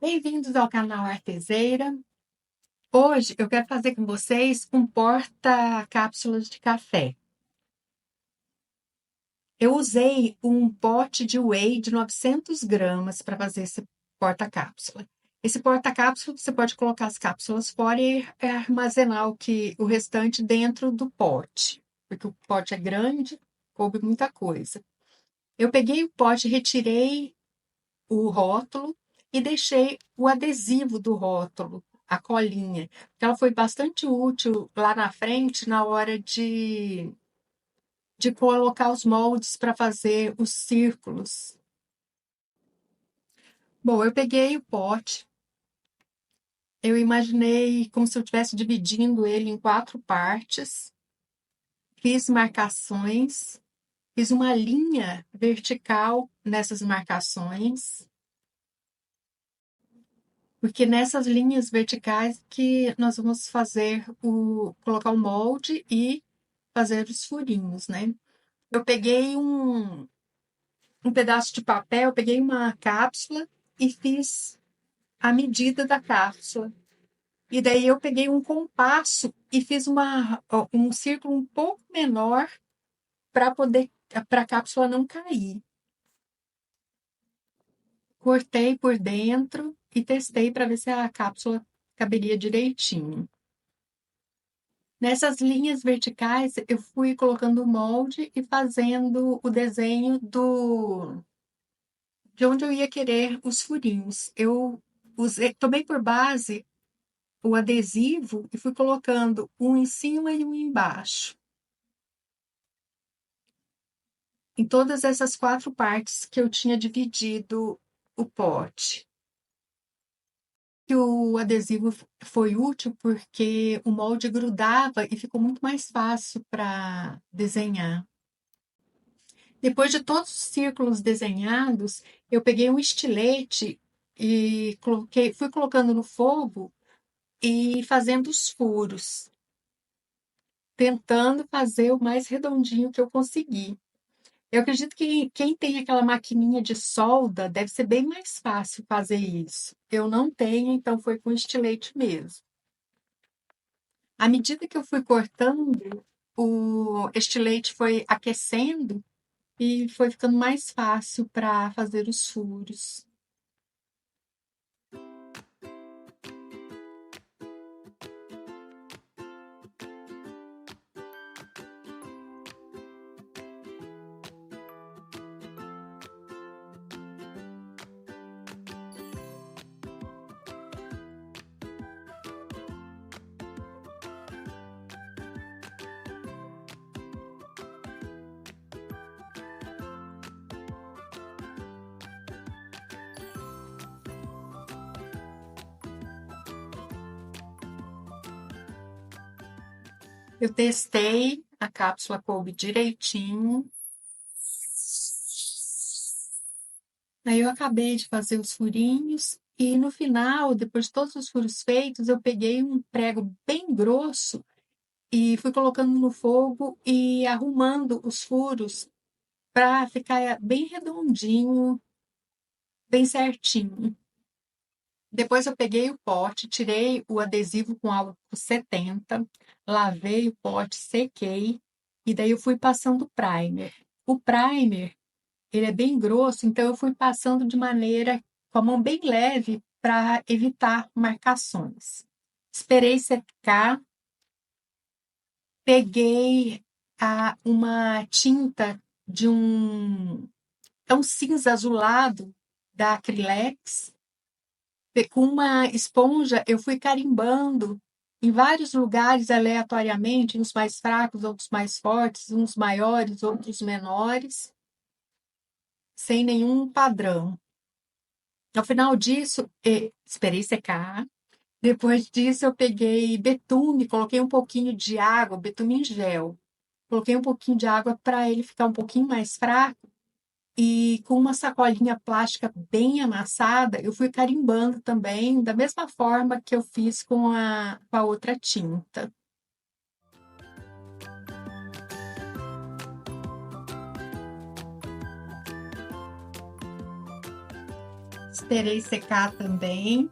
Bem-vindos ao canal Arteseira. Hoje eu quero fazer com vocês um porta-cápsulas de café. Eu usei um pote de whey de 900 gramas para fazer esse porta-cápsula. Esse porta-cápsula você pode colocar as cápsulas fora e armazenar o restante dentro do pote, porque o pote é grande, coube muita coisa. Eu peguei o pote, retirei o rótulo e deixei o adesivo do rótulo, a colinha, porque ela foi bastante útil lá na frente na hora de colocar os moldes para fazer os círculos. Bom, eu peguei o pote, eu imaginei como se eu estivesse dividindo ele em 4 partes, fiz marcações, fiz uma linha vertical nessas marcações, porque nessas linhas verticais que nós vamos colocar o molde e fazer os furinhos, né? Eu peguei um pedaço de papel, peguei uma cápsula e fiz a medida da cápsula. E daí eu peguei um compasso e fiz um círculo um pouco menor para a cápsula não cair. Cortei por dentro e testei para ver se a cápsula caberia direitinho. Nessas linhas verticais, eu fui colocando o molde e fazendo o desenho de onde eu ia querer os furinhos. Tomei por base o adesivo e fui colocando um em cima e um embaixo. Em todas essas 4 partes que eu tinha dividido o pote. E o adesivo foi útil porque o molde grudava e ficou muito mais fácil para desenhar. Depois de todos os círculos desenhados, eu peguei um estilete e fui colocando no fogo e fazendo os furos, tentando fazer o mais redondinho que eu consegui. Eu acredito que quem tem aquela maquininha de solda deve ser bem mais fácil fazer isso. Eu não tenho, então foi com estilete mesmo. À medida que eu fui cortando, o estilete foi aquecendo e foi ficando mais fácil para fazer os furos. Eu testei, a cápsula coube direitinho. Aí eu acabei de fazer os furinhos e no final, depois de todos os furos feitos, eu peguei um prego bem grosso e fui colocando no fogo e arrumando os furos para ficar bem redondinho, bem certinho. Depois eu peguei o pote, tirei o adesivo com álcool 70, lavei o pote, sequei e daí eu fui passando o primer. O primer, ele é bem grosso, então eu fui passando de maneira com a mão bem leve para evitar marcações. Esperei secar, peguei uma tinta é um cinza azulado da Acrylex. Com uma esponja, eu fui carimbando em vários lugares aleatoriamente, uns mais fracos, outros mais fortes, uns maiores, outros menores, sem nenhum padrão. Ao final disso, esperei secar. Depois disso, eu peguei betume, coloquei um pouquinho de água, betume em gel. Coloquei um pouquinho de água para ele ficar um pouquinho mais fraco. E com uma sacolinha plástica bem amassada, eu fui carimbando também, da mesma forma que eu fiz com a outra tinta. Esperei secar também.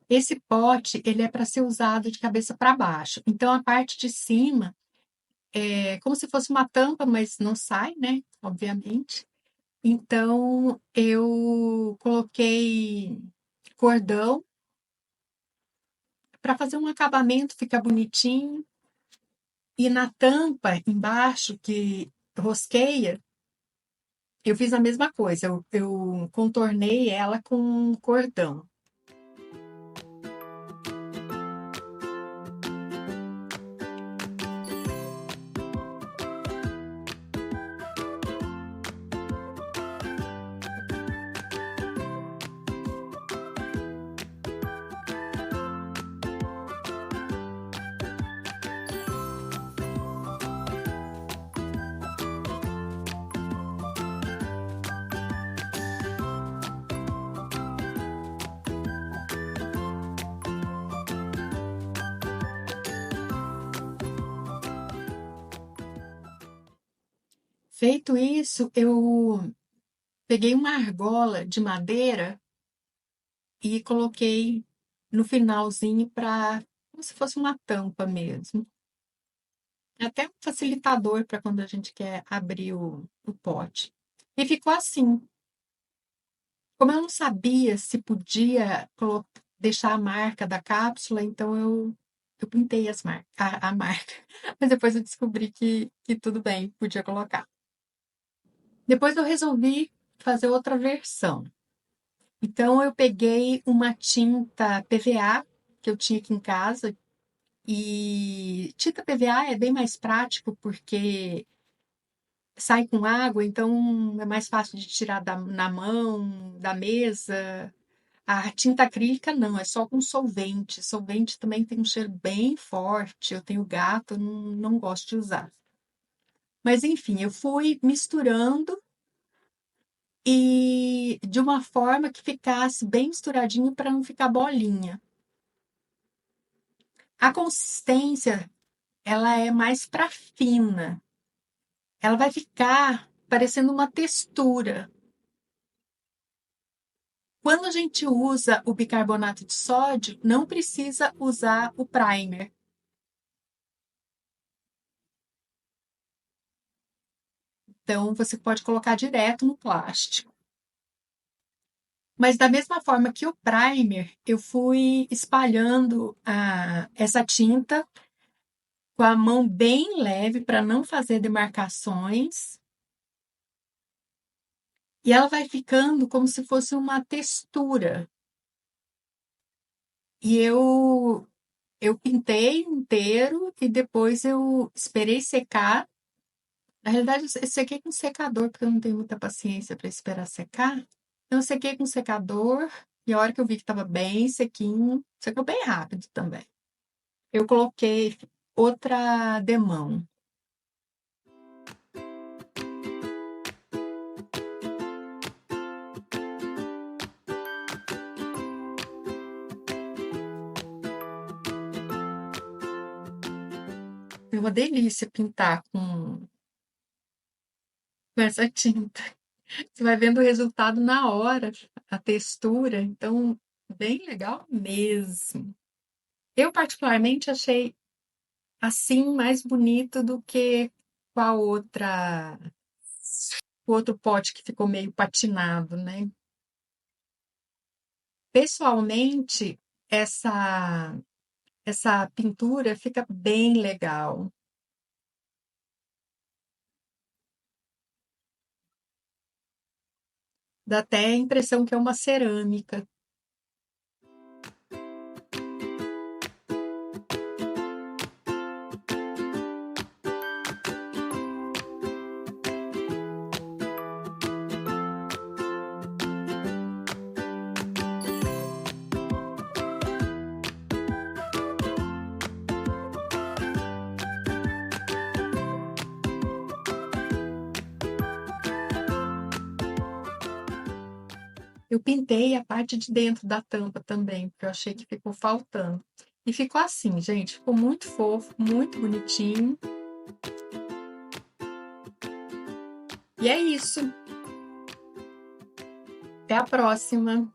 Esse pote, ele é para ser usado de cabeça para baixo. Então, a parte de cima é como se fosse uma tampa, mas não sai, né? Obviamente. Então, eu coloquei cordão para fazer um acabamento, ficar bonitinho. E na tampa, embaixo, que rosqueia, eu fiz a mesma coisa. Eu contornei ela com cordão. Feito isso, eu peguei uma argola de madeira e coloquei no finalzinho para como se fosse uma tampa mesmo. É até um facilitador para quando a gente quer abrir o pote. E ficou assim. Como eu não sabia se podia deixar a marca da cápsula, então eu pintei a marca. Mas depois eu descobri que tudo bem, podia colocar. Depois eu resolvi fazer outra versão. Então eu peguei uma tinta PVA que eu tinha aqui em casa e tinta PVA é bem mais prático porque sai com água, então é mais fácil de tirar na mão, da mesa. A tinta acrílica não, é só com solvente. Solvente também tem um cheiro bem forte. Eu tenho gato, eu não gosto de usar. Mas enfim, eu fui misturando e de uma forma que ficasse bem misturadinho para não ficar bolinha. A consistência, ela é mais para fina. Ela vai ficar parecendo uma textura. Quando a gente usa o bicarbonato de sódio, não precisa usar o primer. Então, você pode colocar direto no plástico. Mas da mesma forma que o primer, eu fui espalhando essa tinta com a mão bem leve para não fazer demarcações. E ela vai ficando como se fosse uma textura. E eu pintei inteiro e depois eu esperei secar. Na realidade, eu sequei com secador, porque eu não tenho muita paciência para esperar secar. Então, eu sequei com secador e a hora que eu vi que estava bem sequinho, secou bem rápido também. Eu coloquei outra demão. É uma delícia pintar com essa tinta. Você vai vendo o resultado na hora, a textura. Então, bem legal mesmo. Eu, particularmente, achei assim mais bonito do que com a outra, o outro pote que ficou meio patinado, né? Pessoalmente, essa pintura fica bem legal. Dá até a impressão que é uma cerâmica. Eu pintei a parte de dentro da tampa também, porque eu achei que ficou faltando. E ficou assim, gente, ficou muito fofo, muito bonitinho. E é isso. Até a próxima.